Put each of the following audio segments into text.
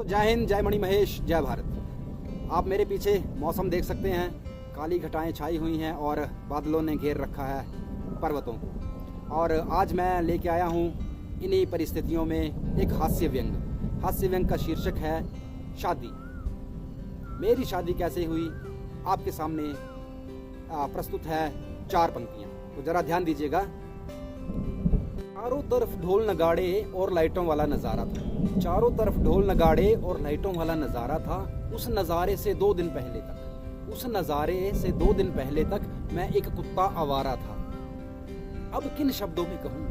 तो जय हिंद, जय मणि महेश, जय भारत। आप मेरे पीछे मौसम देख सकते हैं, काली घटाएं छाई हुई हैं और बादलों ने घेर रखा है पर्वतों को। और आज मैं लेके आया हूँ इन्हीं परिस्थितियों में एक हास्य व्यंग। हास्य व्यंग का शीर्षक है शादी। मेरी शादी कैसे हुई आपके सामने प्रस्तुत है 4 पंक्तियाँ, तो जरा ध्यान दीजिएगा। चारों तरफ ढोल नगाड़े और लाइटों वाला नज़ारा था। चारों तरफ ढोल नगाड़े और लाइटों वाला नज़ारा था। उस नज़ारे से 2 दिन पहले तक, उस नज़ारे से 2 दिन पहले तक मैं एक कुत्ता आवारा था। अब किन शब्दों में कहूँ,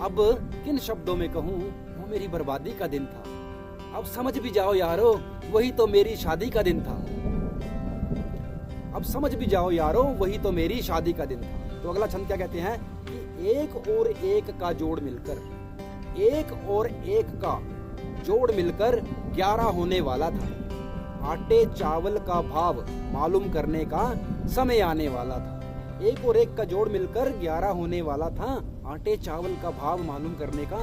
अब किन शब्दों में कहूँ, वो मेरी बर्बादी का दिन था। अब समझ भी जाओ यारो, वही तो मेरी शादी का दिन था। अब समझ भी जाओ यारो, वही तो मेरी शादी का दिन था। तो अगला छंद क्या कहते हैं कि एक और एक का जोड़ मिलकर, एक और एक का जोड़ मिलकर 11 होने वाला था। आटे चावल का भाव मालूम करने का समय आने वाला था। एक और एक का जोड़ मिलकर 11 होने वाला था। आटे चावल का भाव मालूम करने का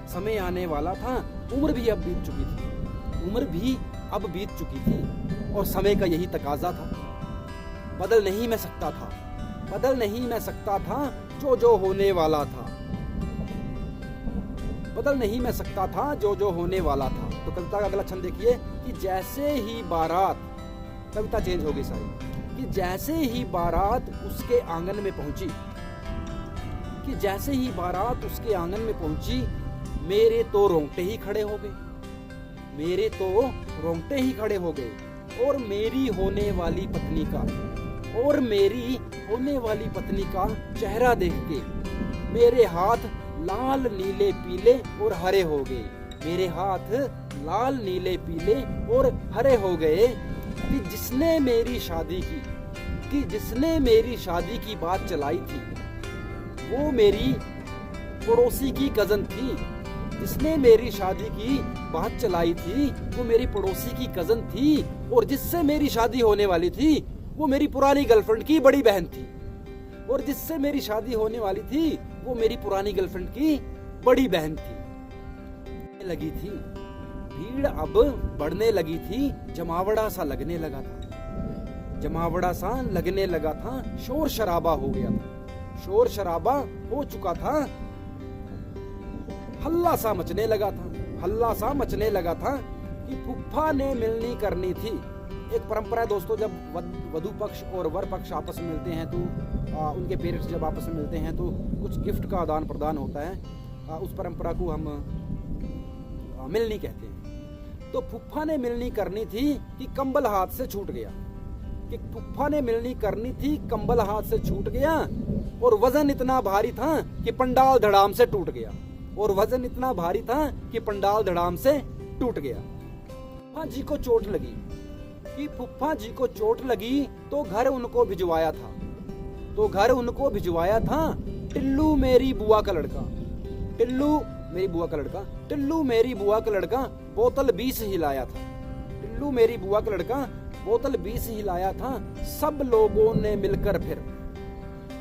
समय आने वाला था। उम्र भी अब बीत चुकी थी, उम्र भी अब बीत चुकी थी और समय का यही तकाजा था। बदल नहीं मैं सकता था, बदल नहीं मैं सकता था जो जो होने वाला था। बदल नहीं मैं सकता था जो जो होने वाला था। तो कविता का अगला छंद देखिए कि जैसे ही बारात, कविता चेंज हो गई सारी, कि जैसे ही बारात उसके आंगन में पहुंची, कि जैसे ही बारात उसके आंगन में पहुंची, मेरे तो रोंगटे ही खड़े हो गए, मेरे तो रोंगटे ही खड़े हो गए। और मेरी होने वाली पत्नी का, और मेरी होने वाली पत्नी का चेहरा देख के मेरे हाथ लाल नीले पीले और हरे हो गए, मेरे हाथ लाल नीले पीले और हरे हो गए। कि जिसने मेरी शादी की, कि जिसने मेरी शादी की बात चलाई थी, वो मेरी पड़ोसी की कजन थी। जिसने मेरी शादी की बात चलाई थी वो मेरी पड़ोसी की कजन थी। और जिससे मेरी शादी होने वाली थी वो मेरी पुरानी गर्लफ्रेंड की बड़ी बहन थी। और जिससे मेरी शादी होने वाली थी वो मेरी पुरानी गर्लफ्रेंड की बड़ी बहन थी। लगी थी भीड़, अब बढ़ने लगी थी, जमावड़ा सा लगने लगा था, जमावड़ा सा लगने लगा था। शोर शराबा हो गया था, शोर शराबा हो चुका था। हल्ला सा मचने लगा था, हल्ला सा मचने लगा था कि फूफा ने मिलनी करनी थी। एक परंपरा है दोस्तों, जब वधू पक्ष और वर पक्ष आपस में मिलते हैं तो उनके पेरेंट्स जब आपस में मिलते हैं तो कुछ गिफ्ट का आदान प्रदान होता है। उस परंपरा को हम मिलनी कहते हैं। तो फूफा ने मिलनी करनी थी कि कंबल हाथ से छूट गया, कि फूफा ने मिलनी करनी थी, कंबल हाथ से छूट गया। और वजन इतना भारी था कि पंडाल धड़ाम से टूट गया, और वजन इतना भारी था कि पंडाल धड़ाम से टूट गया। फूफा जी को चोट लगी, कि फूफा जी को चोट लगी तो घर उनको भिजवाया था, तो घर उनको भिजवाया था। टिल्लू मेरी बुआ का लड़का, टिल्लू मेरी बुआ का लड़का, टिल्लू मेरी बुआ का लड़का बोतल 20 हिलाया था, टिल्लू मेरी बुआ का लड़का बोतल 20 हिलाया था। सब लोगों ने मिलकर फिर,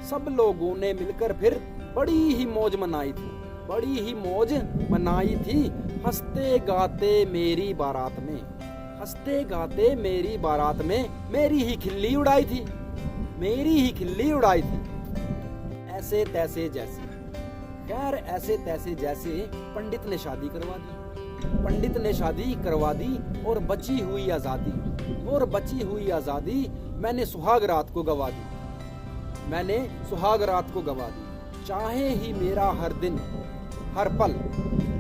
सब लोगों ने मिलकर फिर बड़ी ही मौज मनाई थी, बड़ी ही मौज मनाई थी। हंसते गाते मेरी बारात में, हंसते गाते मेरी बारात में मेरी ही खिल्ली उड़ाई थी, मेरी ही खिल्ली उड़ाई थी। ऐसे तैसे जैसे, खैर ऐसे तैसे जैसे पंडित ने शादी करवा दी, पंडित ने शादी करवा दी। और बची हुई आजादी, और बची हुई आजादी मैंने सुहाग रात को गवा दी, मैंने सुहाग रात को गवा दी। चाहे ही मेरा हर दिन हर पल,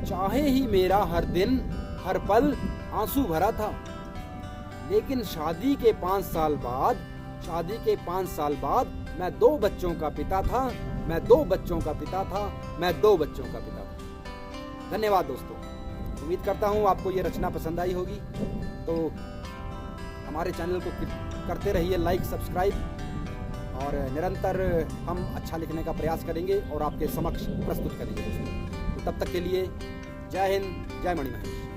चाहे ही मेरा हर दिन हर पल आंसू भरा था। लेकिन शादी के 5 साल बाद, शादी के 5 साल बाद मैं 2 बच्चों का पिता था, मैं 2 बच्चों का पिता था, मैं 2 बच्चों का पिता था। धन्यवाद दोस्तों, उम्मीद करता हूँ आपको ये रचना पसंद आई होगी। तो हमारे चैनल को करते रहिए लाइक, सब्सक्राइब, और निरंतर हम अच्छा लिखने का प्रयास करेंगे और आपके समक्ष प्रस्तुत करेंगे दोस्तों। तो तब तक के लिए जय हिंद, जय मणि महेश।